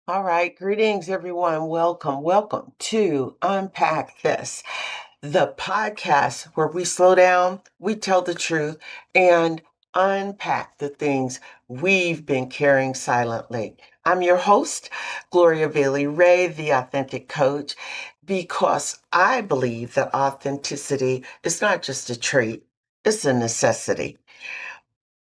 All right, greetings, everyone. Welcome to Unpack This, the podcast where we slow down, we tell the truth, and unpack the things we've been carrying silently. I'm your host, Gloria Bailey Ray, the authentic coach, because I believe that authenticity is not just a trait, it's a necessity.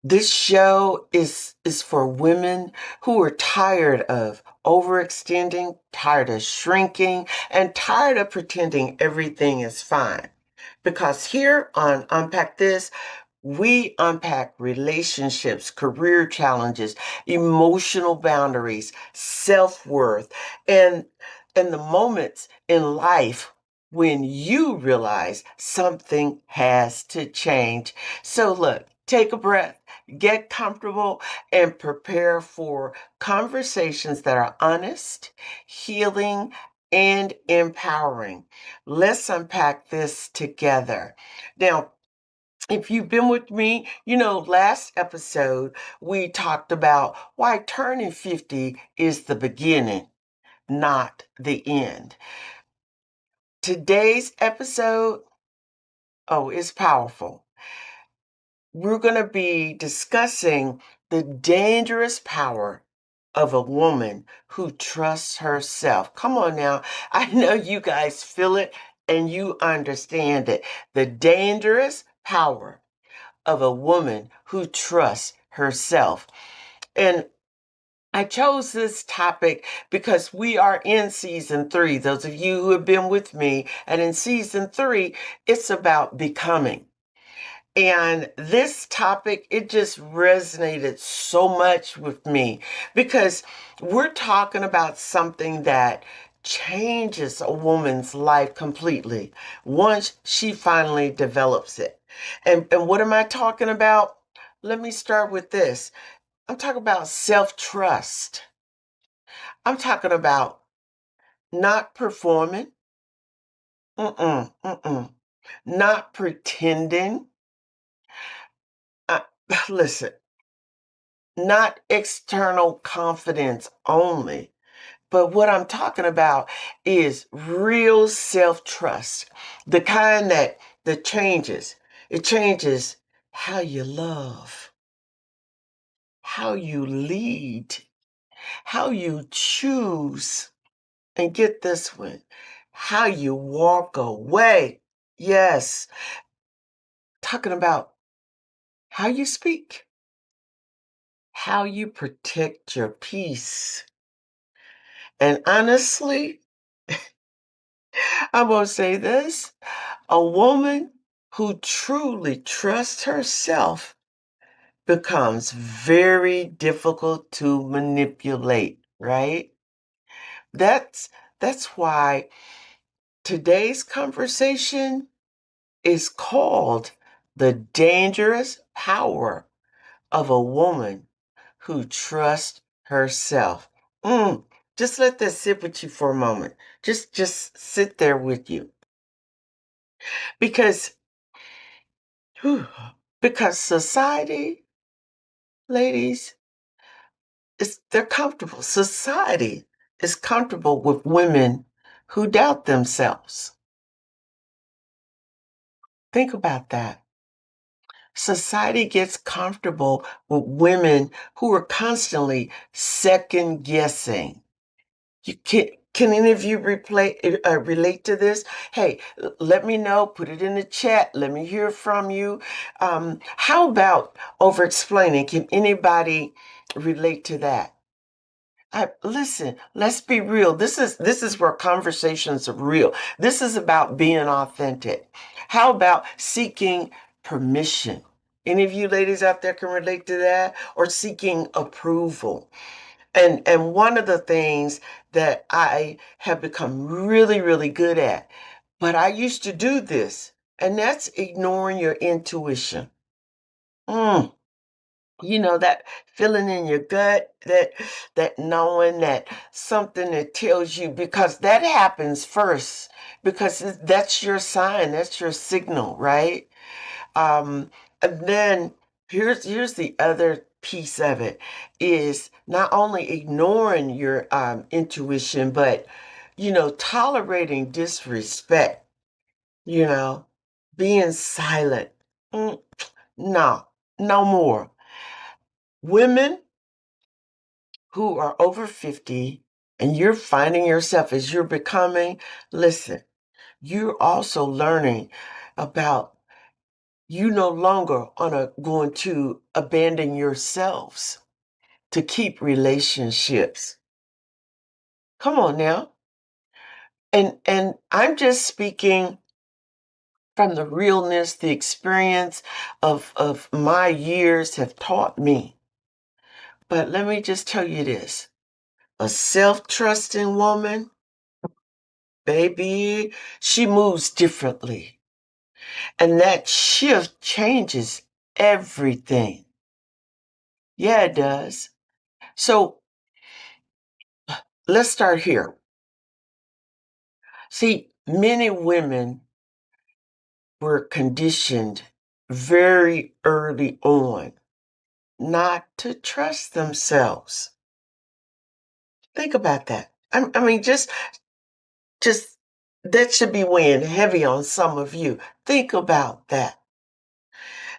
This show is for women who are tired of overextending, tired of shrinking, and tired of pretending everything is fine. Because here on Unpack This, we unpack relationships, career challenges, emotional boundaries, self-worth, and the moments in life when you realize something has to change. So look, take a breath, get comfortable, and prepare for conversations that are honest, healing, and empowering. Let's unpack this together. Now, if you've been with me, last episode we talked about why turning 50 is the beginning, not the end. Today's episode, is powerful. We're going to be discussing the dangerous power of a woman who trusts herself. Come on now. I know you guys feel it and you understand it. The dangerous power of a woman who trusts herself. And I chose this topic because we are in season 3. Those of you who have been with me, and in season 3, it's about becoming. And this topic, it just resonated so much with me because we're talking about something that changes a woman's life completely once she finally develops it. And what am I talking about? Let me start with this. I'm talking about self-trust. I'm talking about not performing, not pretending. Uh, listen, not external confidence only. But what I'm talking about is real self-trust, the kind that changes. It changes how you love, how you lead, how you choose, and get this one, how you walk away. Yes, talking about how you speak, how you protect your peace. And honestly, I'm going to say this. A woman who truly trusts herself becomes very difficult to manipulate, right? That's that's why today's conversation is called the dangerous power of a woman who trusts herself. Mm, just let that sit with you for a moment. Just sit there with you. Because whew, because society, ladies, they're comfortable. Society is comfortable with women who doubt themselves. Think about that. Society gets comfortable with women who are constantly second guessing. You can any of you relate to this? Hey, let me know. Put it in the chat. Let me hear from you. How about over explaining? Can anybody relate to that? Listen, let's be real. This is where conversations are real. This is about being authentic. How about seeking permission? Any of you ladies out there can relate to that, or seeking approval. And one of the things that I have become really, really good at, but I used to do this, and that's ignoring your intuition. Mm. That feeling in your gut, that knowing that something that tells you, because that happens first, because that's your sign, that's your signal, right? And then here's the other piece of it is not only ignoring your intuition, but, tolerating disrespect, being silent. No, no more. Women who are over 50 and you're finding yourself as you're becoming, listen, you're also learning about you no longer are going to abandon yourselves to keep relationships. Come on now. And I'm just speaking from the realness, the experience of my years have taught me. But let me just tell you this. A self-trusting woman, baby, she moves differently. And that shift changes everything. Yeah, it does. So let's start here. See, many women were conditioned very early on not to trust themselves. Think about that. I mean, just that should be weighing heavy on some of you. Think about that.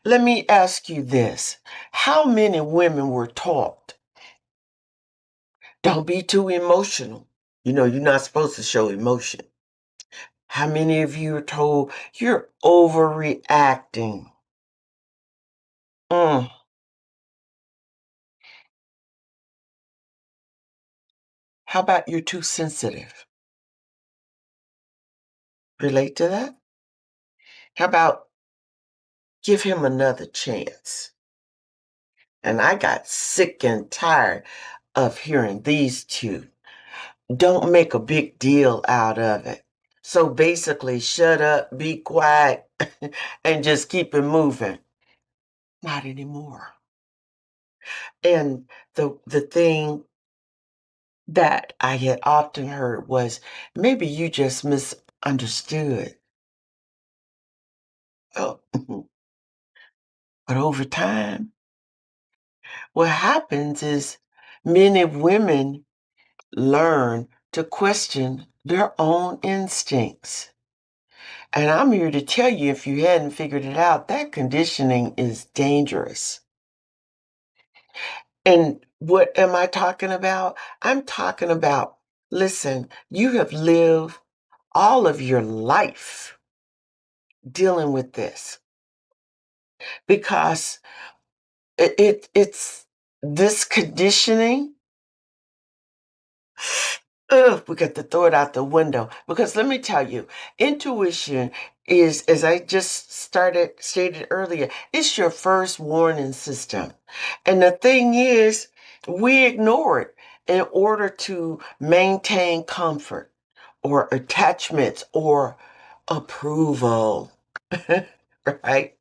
Let me ask you this. How many women were taught, don't be too emotional? You're not supposed to show emotion. How many of you are told you're overreacting? Mm. How about you're too sensitive? Relate to that? How about give him another chance? And I got sick and tired of hearing these two. Don't make a big deal out of it. So basically, shut up, be quiet, and just keep it moving. Not anymore. And the thing that I had often heard was maybe you just misunderstood. Oh, but over time, what happens is many women learn to question their own instincts. And I'm here to tell you, if you hadn't figured it out, that conditioning is dangerous. And what am I talking about? I'm talking about, listen, you have lived all of your life dealing with this because it's this conditioning. Ugh, we got to throw it out the window because let me tell you, intuition is, as I just stated earlier, it's your first warning system. And the thing is, we ignore it in order to maintain comfort or attachments or approval. Right?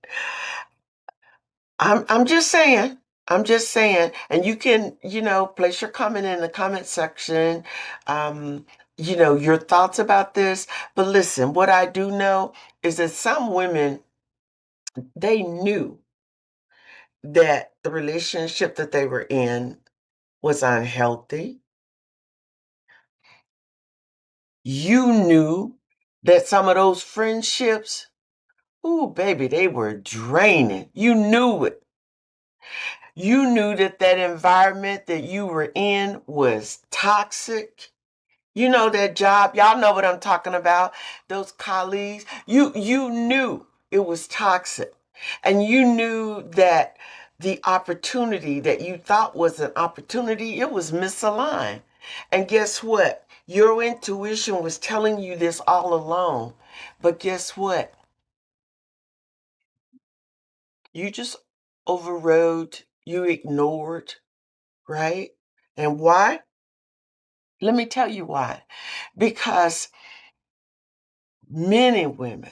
I'm just saying. I'm just saying, and you can, place your comment in the comment section, your thoughts about this. But listen, what I do know is that some women, they knew that the relationship that they were in was unhealthy. You knew that some of those friendships, ooh, baby, they were draining. You knew it. You knew that that environment that you were in was toxic. You know that job, y'all know what I'm talking about. Those colleagues, you knew it was toxic. And you knew that the opportunity that you thought was an opportunity, it was misaligned. And guess what? Your intuition was telling you this all along. But guess what? You just overrode, you ignored, right? And why? Let me tell you why. Because many women,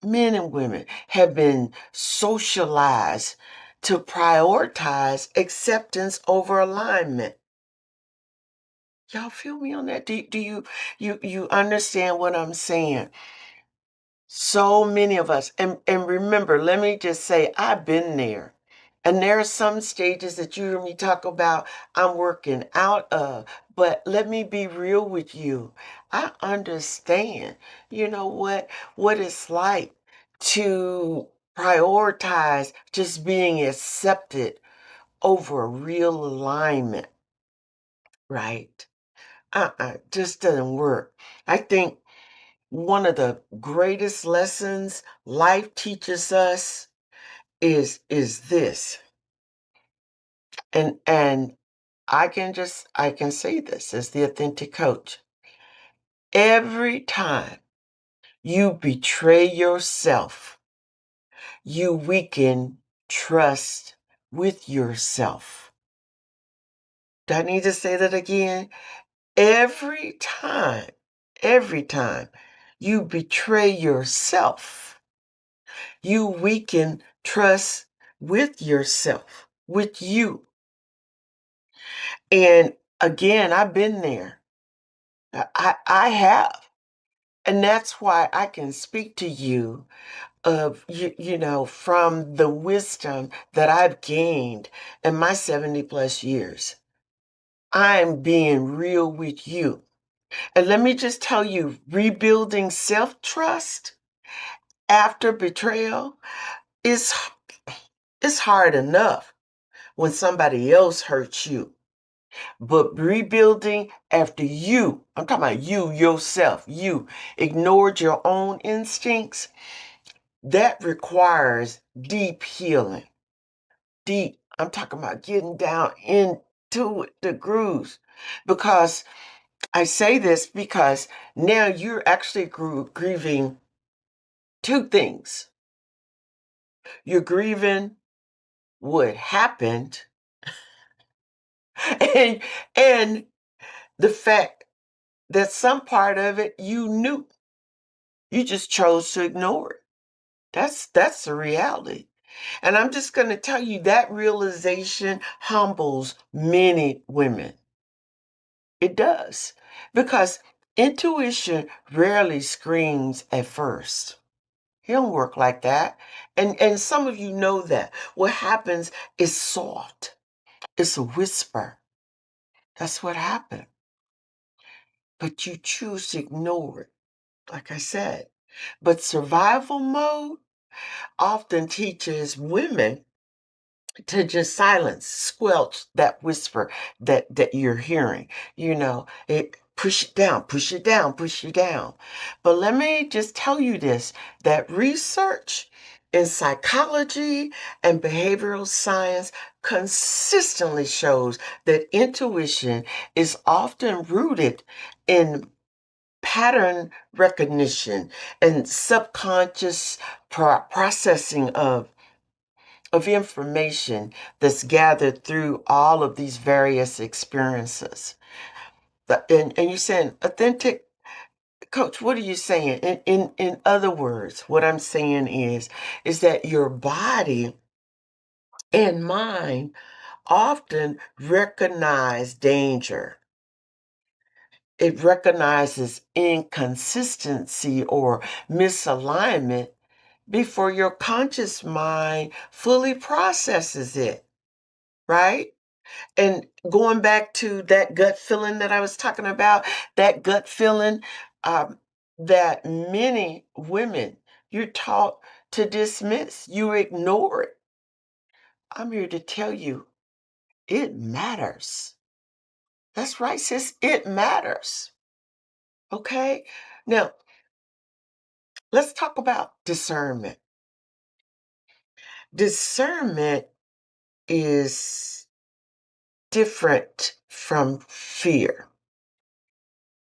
men and women have been socialized to prioritize acceptance over alignment. Y'all feel me on that? Do you understand what I'm saying? So many of us, and remember, let me just say, I've been there. And there are some stages that you hear me talk about I'm working out of. But let me be real with you. I understand, you know what it's like to prioritize just being accepted over real alignment, right? Just doesn't work. I think one of the greatest lessons life teaches us is this. And I can say this as the authentic coach. Every time you betray yourself, you weaken trust with yourself. Do I need to say that again? Every time you betray yourself, you weaken trust with yourself, with you. And again, I've been there. I have. And that's why I can speak to you of from the wisdom that I've gained in my 70 plus years. I'm being real with you. And let me just tell you, rebuilding self-trust after betrayal is it's hard enough when somebody else hurts you. But rebuilding after I'm talking about you, yourself, you ignored your own instincts, that requires deep healing. Deep. I'm talking about getting down into it, the grooves. Because I say this because now you're actually grieving two things. You're grieving what happened and and the fact that some part of it you knew. You just chose to ignore it. That's the reality. And I'm just going to tell you that realization humbles many women. It does. Because intuition rarely screams at first. It don't work like that. And some of you know that. What happens is soft. It's a whisper. That's what happened. But you choose to ignore it, like I said. But survival mode often teaches women to just silence, squelch that whisper that you're hearing. It push it down, push it down, push it down. But let me just tell you this, that research in psychology and behavioral science consistently shows that intuition is often rooted in pattern recognition and subconscious processing of information that's gathered through all of these various experiences. And you're saying, authentic coach, what are you saying? In other words, what I'm saying is that your body and mind often recognize danger. It recognizes inconsistency or misalignment before your conscious mind fully processes it, right? And going back to that gut feeling that I was talking about, that gut feeling um, that many women you're taught to dismiss, you ignore it. I'm here to tell you it matters. That's right, sis. It matters. Okay? Now, let's talk about discernment. Discernment is different from fear.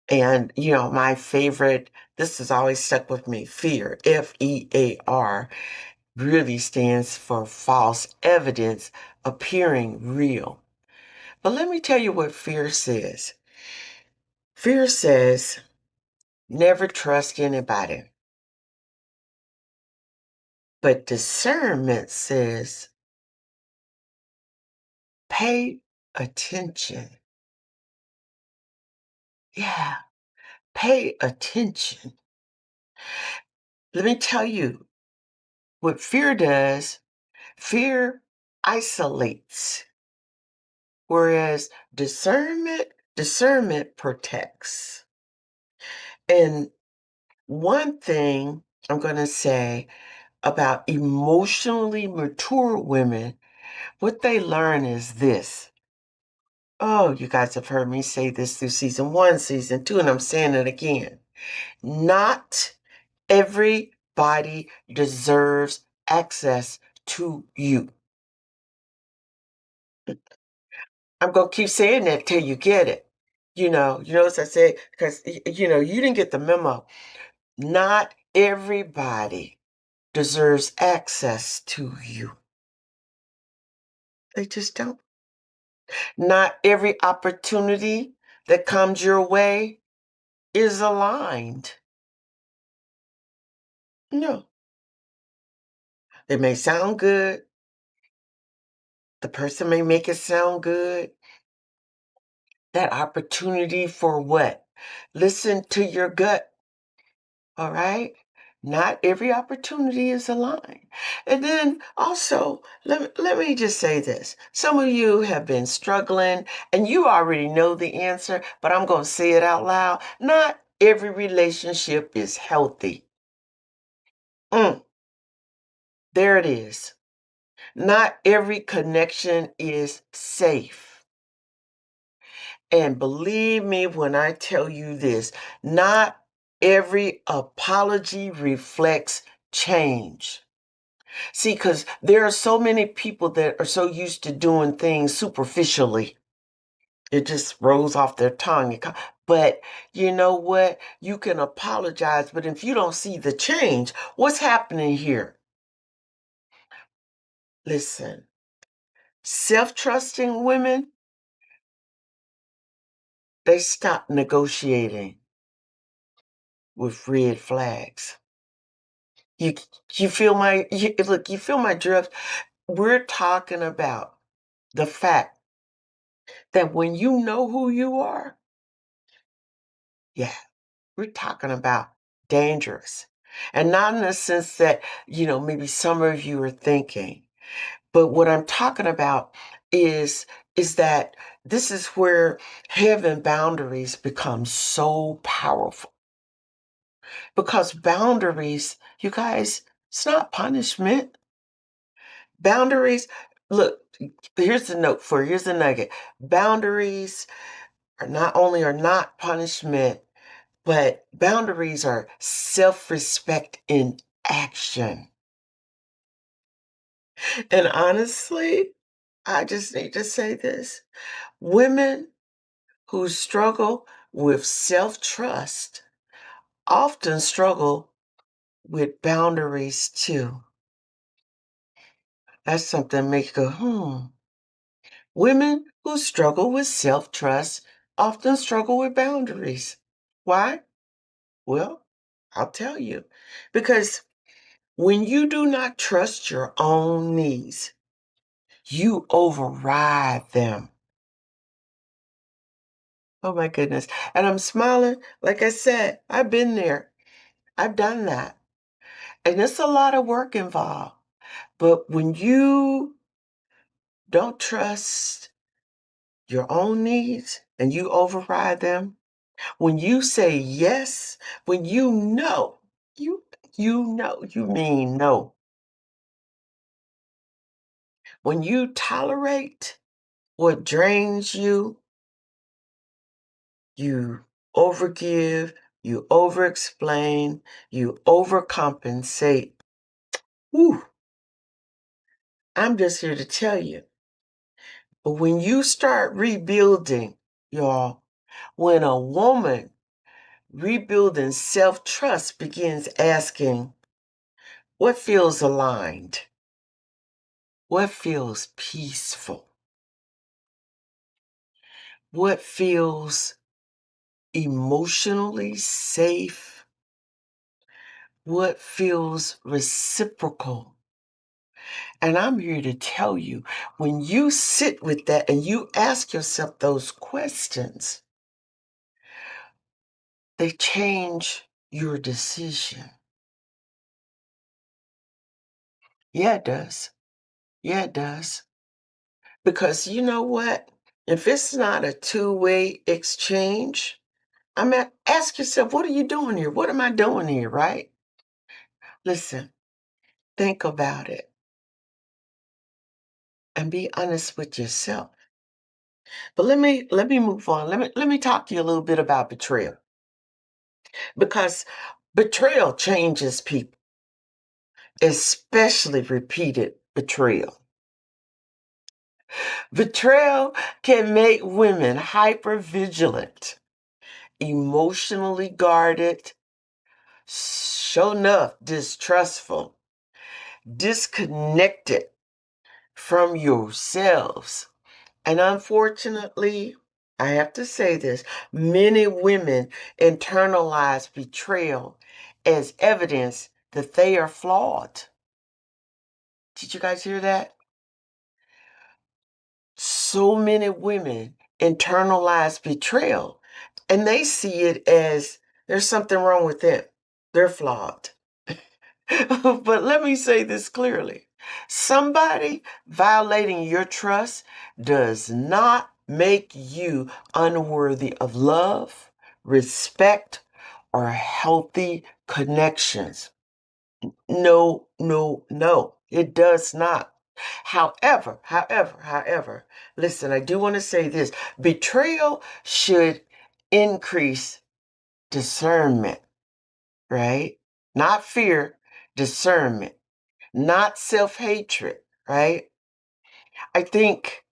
And, my favorite, this has always stuck with me, fear, FEAR, really stands for false evidence appearing real. But let me tell you what fear says. Fear says, never trust anybody. But discernment says, pay attention. Yeah, pay attention. Let me tell you what fear does. Fear isolates, whereas discernment protects. And one thing I'm going to say about emotionally mature women, what they learn is this. Oh, you guys have heard me say this through season 1, season 2, and I'm saying it again. Not everybody deserves access to you. I'm going to keep saying that till you get it. You notice I said, because, you didn't get the memo. Not everybody deserves access to you. They just don't. Not every opportunity that comes your way is aligned. No. It may sound good. The person may make it sound good. That opportunity for what? Listen to your gut. All right? Not every opportunity is aligned. And then also, let me just say this. Some of you have been struggling and you already know the answer, but I'm going to say it out loud. Not every relationship is healthy. There it is. Not every connection is safe. And believe me when I tell you this, not every apology reflects change. See, because there are so many people that are so used to doing things superficially. It just rolls off their tongue. But you know what? You can apologize, but if you don't see the change, what's happening here? Listen, self-trusting women, they stop negotiating with red flags. You you feel my look, you feel my drift. We're talking about the fact that when you know who you are, yeah, we're talking about dangerous. And not in the sense that, maybe some of you are thinking, but what I'm talking about is that this is where having boundaries become so powerful. Because boundaries, you guys, it's not punishment. Boundaries, look, here's the note for you, here's the nugget. Boundaries are not punishment, but boundaries are self-respect in action. And honestly, I just need to say this. Women who struggle with self-trust often struggle with boundaries too. That's something that makes you go. Women who struggle with self-trust often struggle with boundaries. Why? Well, I'll tell you. Because when you do not trust your own needs, you override them. Oh my goodness. And I'm smiling. Like I said, I've been there. I've done that. And it's a lot of work involved. But when you don't trust your own needs and you override them, when you say yes, when you you mean no. When you tolerate what drains you, you overgive, you overexplain, you overcompensate. Whew, I'm just here to tell you. But when you start rebuilding, y'all, when a woman rebuilding self-trust begins asking, what feels aligned? What feels peaceful? What feels emotionally safe? What feels reciprocal? And I'm here to tell you, when you sit with that and you ask yourself those questions, they change your decision. Yeah, it does. Yeah, it does. Because you know what? If it's not a two-way exchange, ask yourself, what are you doing here? What am I doing here, right? Listen, think about it and be honest with yourself. But let me move on. Let me talk to you a little bit about betrayal. Because betrayal changes people, especially repeated betrayal. Betrayal can make women hyper vigilant, emotionally guarded, sure enough, distrustful, disconnected from yourselves. And unfortunately, I have to say this, many women internalize betrayal as evidence that they are flawed. Did you guys hear that? So many women internalize betrayal and they see it as there's something wrong with them. They're flawed. But let me say this clearly. Somebody violating your trust does not make you unworthy of love, respect, or healthy connections. No, no, no, it does not. However, listen, I do want to say this. Betrayal should increase discernment, right? Not fear, discernment, not self-hatred, right? I think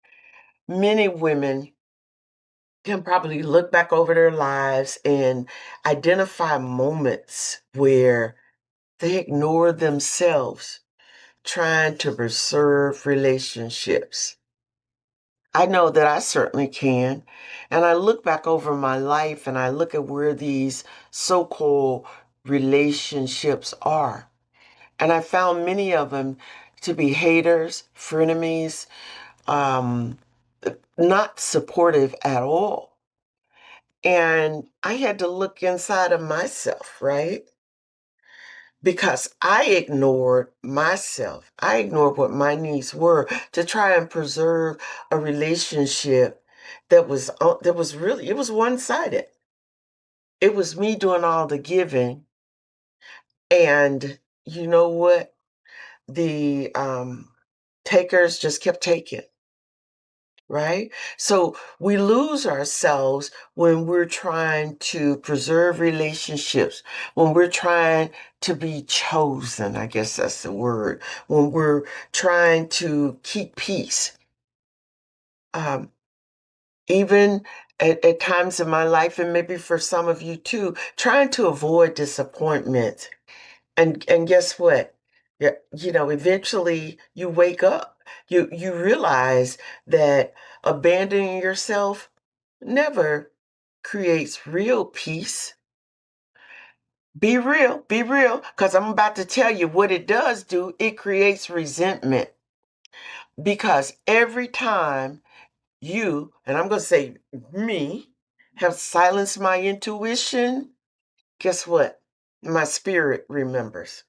many women can probably look back over their lives and identify moments where they ignore themselves trying to preserve relationships. I know that I certainly can. And I look back over my life and I look at where these so-called relationships are. And I found many of them to be haters, frenemies, um, not supportive at all. And I had to look inside of myself, right? Because I ignored myself. I ignored what my needs were to try and preserve a relationship that was really, it was one-sided. It was me doing all the giving, and you know what? The takers just kept taking, right? So we lose ourselves when we're trying to preserve relationships, when we're trying to be chosen, I guess that's the word, when we're trying to keep peace. Um, Even at times in my life, and maybe for some of you too, trying to avoid disappointment. And guess what? Yeah, eventually you wake up. You realize that abandoning yourself never creates real peace. Be real, because I'm about to tell you what it does do. It creates resentment. Because every time you, and I'm going to say me, have silenced my intuition, guess what? My spirit remembers.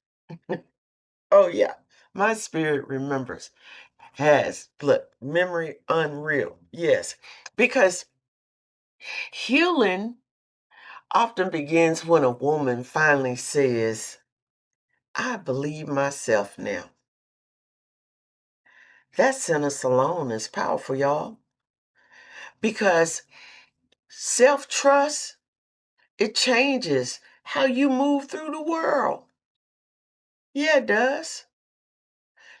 Oh, yeah. My spirit remembers. Has, look, memory unreal. Yes. Because healing often begins when a woman finally says, I believe myself now. That sentence alone is powerful, y'all. Because self trust, it changes how you move through the world. Yeah, it does.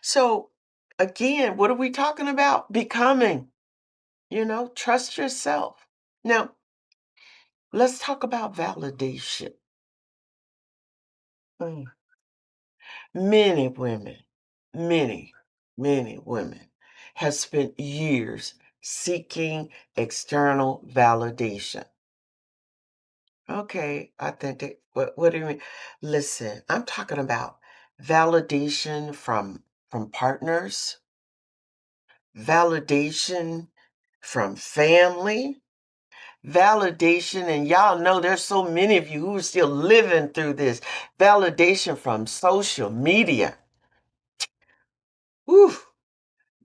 So, again, what are we talking about? Becoming, trust yourself. Now, let's talk about validation. Mm. Many women, many, many women have spent years seeking external validation. Okay, authentic. What do you mean? Listen, I'm talking about validation from partners, validation from family, validation, and y'all know there's so many of you who are still living through this. Validation from social media. Whew.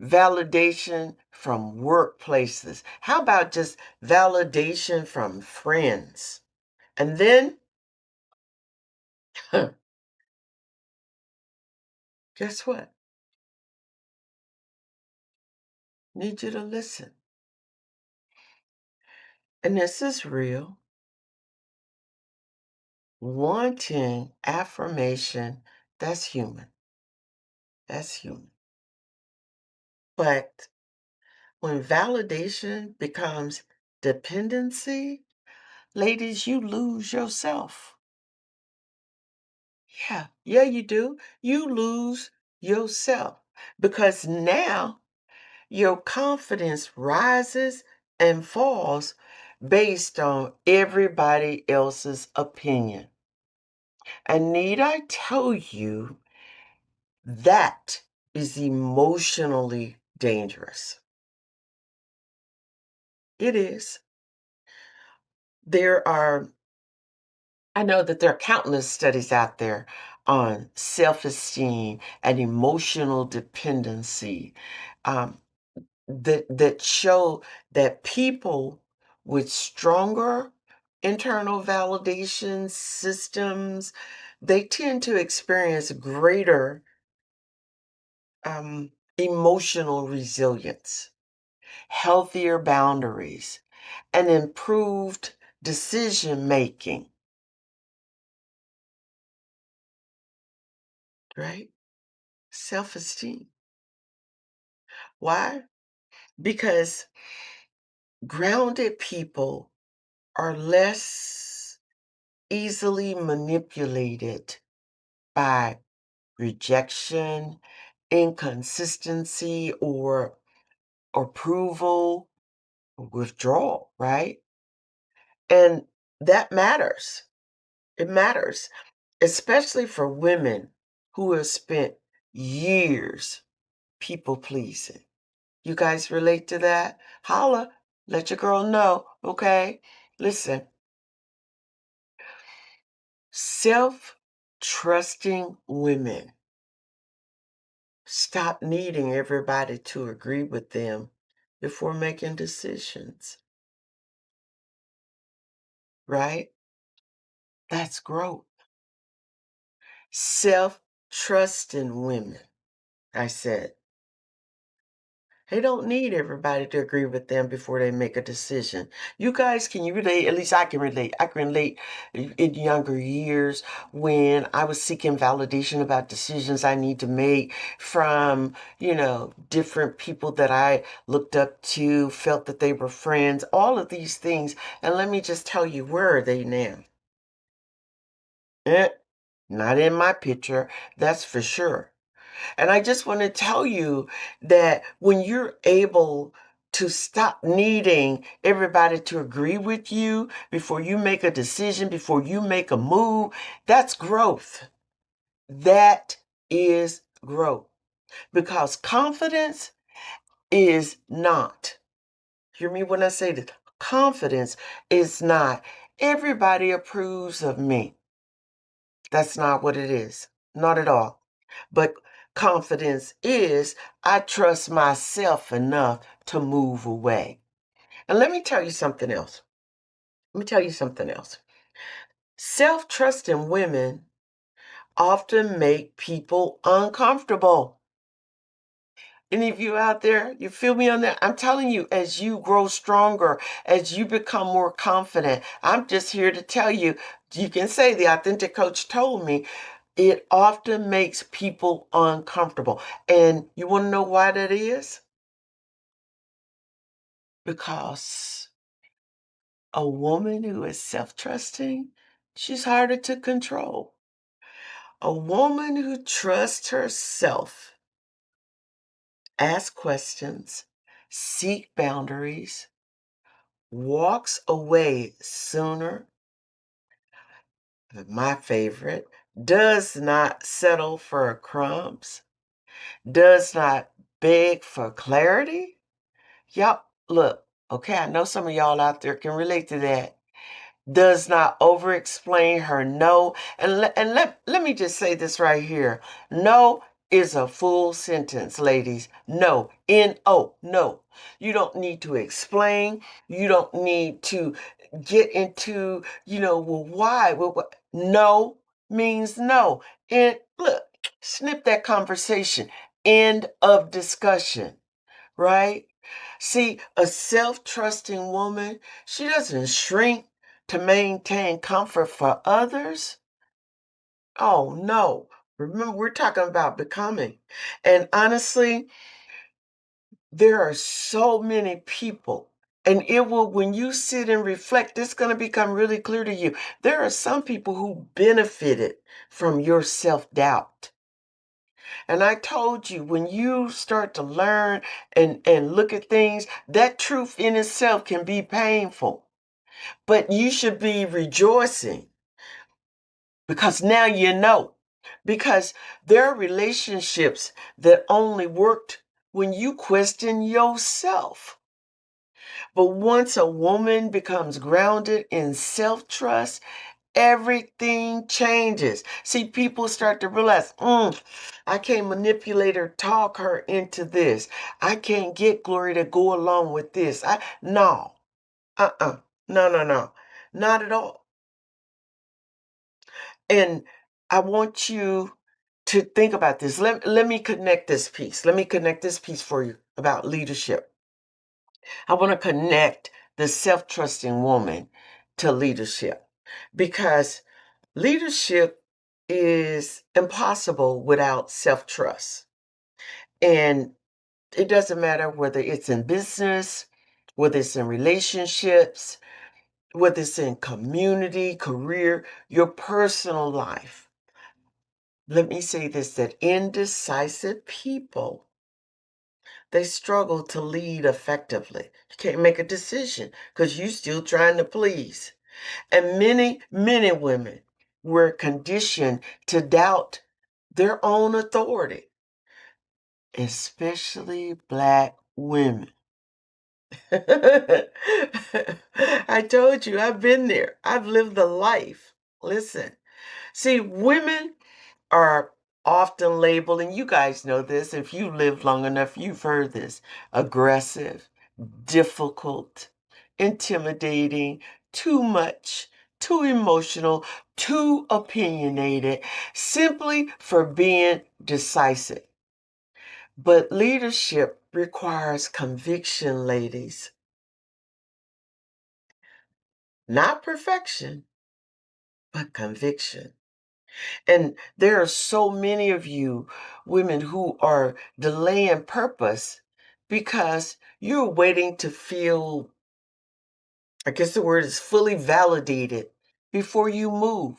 validation from workplaces. How about just validation from friends? And then, guess what? Need you to listen. And this is real. Wanting affirmation, that's human. That's human. But when validation becomes dependency, ladies, you lose yourself. Yeah, you do. You lose yourself because now your confidence rises and falls based on everybody else's opinion. And need I tell you, that is emotionally dangerous. It is. There are I know that there are countless studies out there on self-esteem and emotional dependency, um, that show that people with stronger internal validation systems, they tend to experience greater emotional resilience, healthier boundaries, and improved decision making, right? Self-esteem. Why? Because grounded people are less easily manipulated by rejection, inconsistency, or approval, or withdrawal, right? And that matters. It matters, especially for women who have spent years people pleasing. You guys relate to that? Holla, let your girl know, okay? Listen, self-trusting women stop needing everybody to agree with them before making decisions, right? That's growth. Self-trusting women, I said. They don't need everybody to agree with them before they make a decision. You guys, can you relate? At least I can relate. I can relate in younger years when I was seeking validation about decisions I need to make from, different people that I looked up to, felt that they were friends, all of these things. And let me just tell you, where are they now? Eh, not in my picture, that's for sure. And I just want to tell you that when you're able to stop needing everybody to agree with you before you make a decision, before you make a move, that's growth. That is growth. Because confidence is not, hear me when I say this, confidence is not, everybody approves of me. That's not what it is. Not at all. But confidence is, I trust myself enough to move away. And let me tell you something else. Let me tell you something else. Self-trusting women often make people uncomfortable. Any of you out there, you feel me on that? I'm telling you, as you grow stronger, as you become more confident, I'm just here to tell you, you can say the authentic coach told me, it often makes people uncomfortable. And you want to know why that is? Because a woman who is self-trusting, she's harder to control. A woman who trusts herself, asks questions, seek boundaries, walks away sooner, my favorite, does not settle for crumbs, does not beg for clarity. Y'all, look, okay, I know some of y'all out there can relate to that. Does not over explain her no. And let me just say this right here. No is a full sentence, ladies. No. N-O. No. You don't need to explain. You don't need to get into, well, why? Well, what? No means no. And look, snip that conversation. End of discussion, right? See, a self-trusting woman, she doesn't shrink to maintain comfort for others. Oh, no. Remember, we're talking about becoming. And honestly, there are so many people, and when you sit and reflect, it's going to become really clear to you. There are some people who benefited from your self-doubt. And I told you, when you start to learn and look at things, that truth in itself can be painful. But you should be rejoicing because now you know. Because there are relationships that only worked when you question yourself. But once a woman becomes grounded in self-trust, everything changes. See, people start to realize, I can't manipulate or talk her into this. I can't get Gloria to go along with this. No. No, no, no. Not at all. And I want you to think about this. Let me connect this piece. Let me connect this piece for you about leadership. I want to connect the self-trusting woman to leadership because leadership is impossible without self-trust. And it doesn't matter whether it's in business, whether it's in relationships, whether it's in community, career, your personal life. Let me say this, that indecisive people, they struggle to lead effectively. You can't make a decision because you're still trying to please. And many, many women were conditioned to doubt their own authority, especially Black women. I told you, I've been there. I've lived the life. Listen, see, women are often labeled, and you guys know this, if you live long enough, you've heard this, aggressive, difficult, intimidating, too much, too emotional, too opinionated, simply for being decisive. But leadership requires conviction, ladies, not perfection, but conviction. And there are so many of you women who are delaying purpose because you're waiting to feel, I guess the word is fully validated before you move.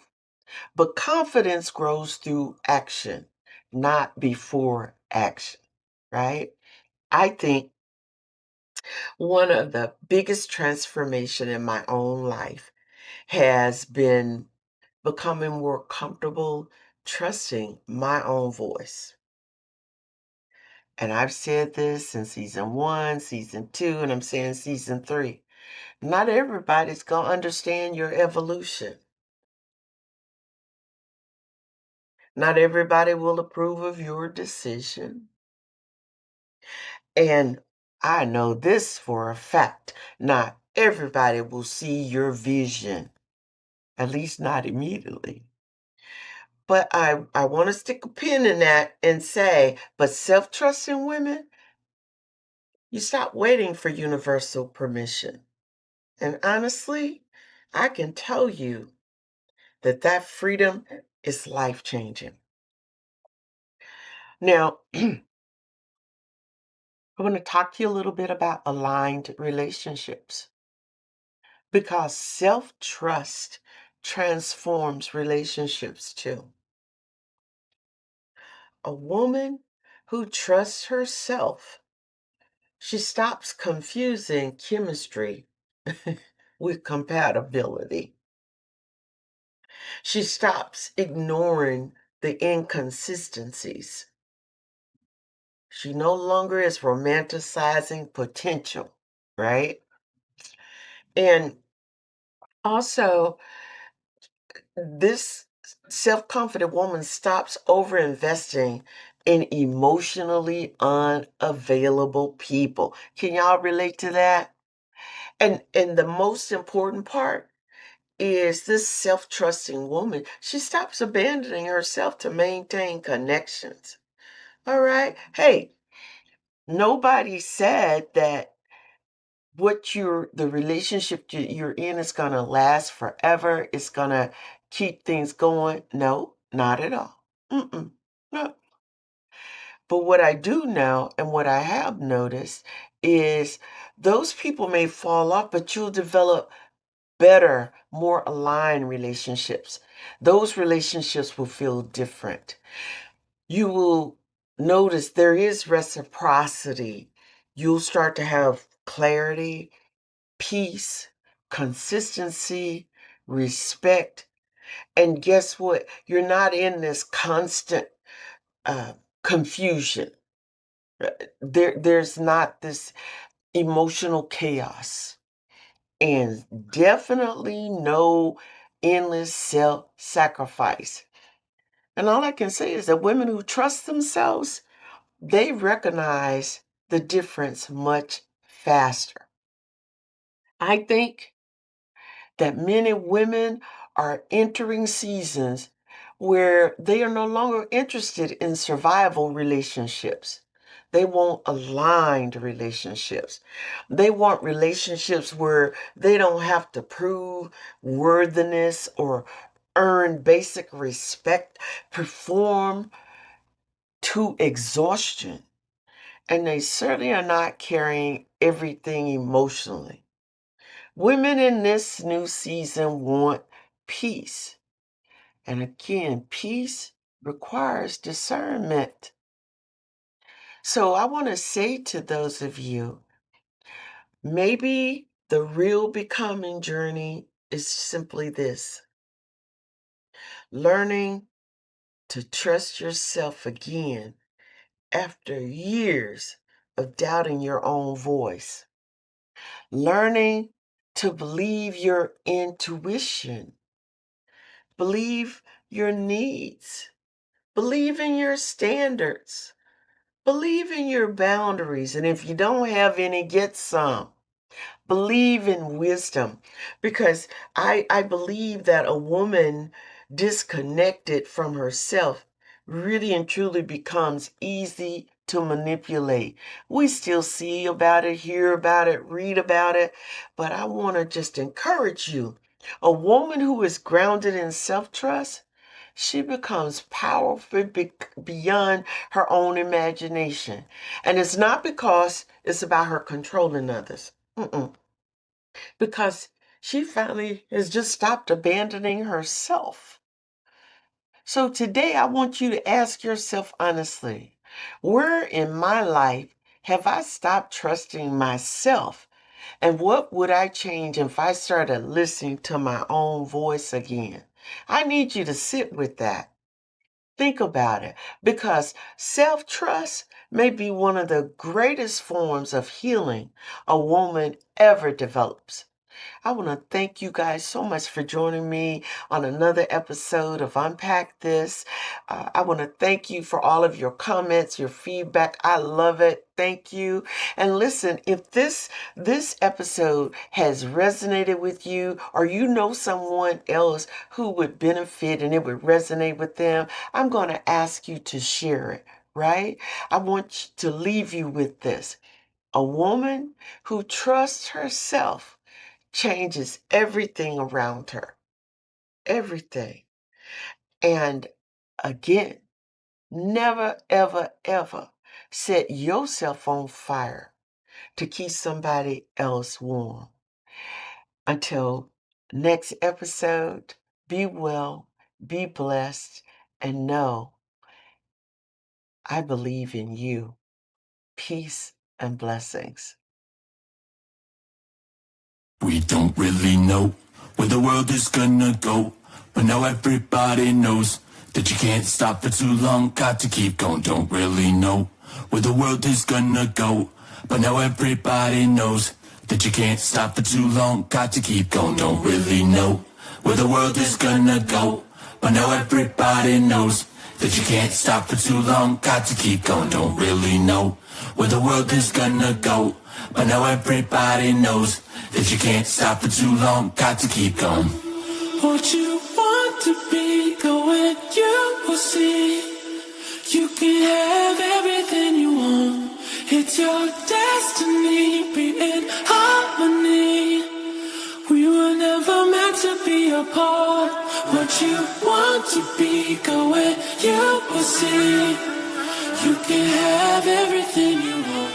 But confidence grows through action, not before action, right? I think one of the biggest transformation in my own life has been becoming more comfortable trusting my own voice. And I've said this in season 1, season 2, and I'm saying season 3. Not everybody's going to understand your evolution. Not everybody will approve of your decision. And I know this for a fact. Not everybody will see your vision, at least not immediately. But I want to stick a pin in that and say, but self-trusting women, you stop waiting for universal permission. And honestly, I can tell you that freedom is life-changing. Now, I want to talk to you a little bit about aligned relationships because self-trust transforms relationships too. A woman who trusts herself, she stops confusing chemistry with compatibility. She stops ignoring the inconsistencies. She no longer is romanticizing potential, right? And also, this self-confident woman stops over-investing and emotionally unavailable people. Can y'all relate to that? And the most important part is this self-trusting woman. She stops abandoning herself to maintain connections. All right? Hey, nobody said that the relationship you're in is going to last forever. It's going to keep things going. No, not at all. No. But what I do know and what I have noticed is those people may fall off, but you'll develop better, more aligned relationships. Those relationships will feel different. You will notice there is reciprocity. You'll start to have clarity, peace, consistency, respect. And guess what? You're not in this constant confusion. There's not this emotional chaos, and definitely no endless self-sacrifice. And all I can say is that women who trust themselves, they recognize the difference much faster. I think that men and women are entering seasons where they are no longer interested in survival relationships. They want aligned relationships. They want relationships where they don't have to prove worthiness or earn basic respect, perform to exhaustion. And they certainly are not carrying everything emotionally. Women in this new season want peace. And again, peace requires discernment. So I want to say to those of you, maybe the real becoming journey is simply this: learning to trust yourself again after years of doubting your own voice. Learning to believe your intuition, believe your needs, believe in your standards, believe in your boundaries. And if you don't have any, get some. Believe in wisdom, because I believe that a woman disconnected from herself really and truly becomes easy to manipulate. We still see about it, hear about it, read about it, but I want to just encourage you. A woman who is grounded in self-trust, she becomes powerful beyond her own imagination. And it's not because it's about her controlling others. Because she finally has just stopped abandoning herself. So today I want you to ask yourself honestly, where in my life have I stopped trusting myself? And what would I change if I started listening to my own voice again? I need you to sit with that. Think about it, because self-trust may be one of the greatest forms of healing a woman ever develops. I want to thank you guys so much for joining me on another episode of Unpack This. I want to thank you for all of your comments, your feedback. I love it. Thank you. And listen, if this episode has resonated with you, or you know someone else who would benefit and it would resonate with them, I'm going to ask you to share it, right? I want to leave you with this. A woman who trusts herself changes everything around her. Everything. And again, never, ever, ever set yourself on fire to keep somebody else warm. Until next episode, be well, be blessed, and know I believe in you. Peace and blessings. We don't really know where the world is gonna go, but now everybody knows that you can't stop for too long, got to keep going. Don't really know where the world is gonna go, but now everybody knows that you can't stop for too long, got to keep going. Don't really know where the world is gonna go, but now everybody knows that you can't stop for too long. Got to keep going, don't really know where the world is gonna go, but now everybody knows that you can't stop for too long. Got to keep going. What you want to be, go and you will see. You can have everything you want. It's your destiny, be in harmony. We were never meant to be apart. What you want to be, go and you will see. You can have everything you want.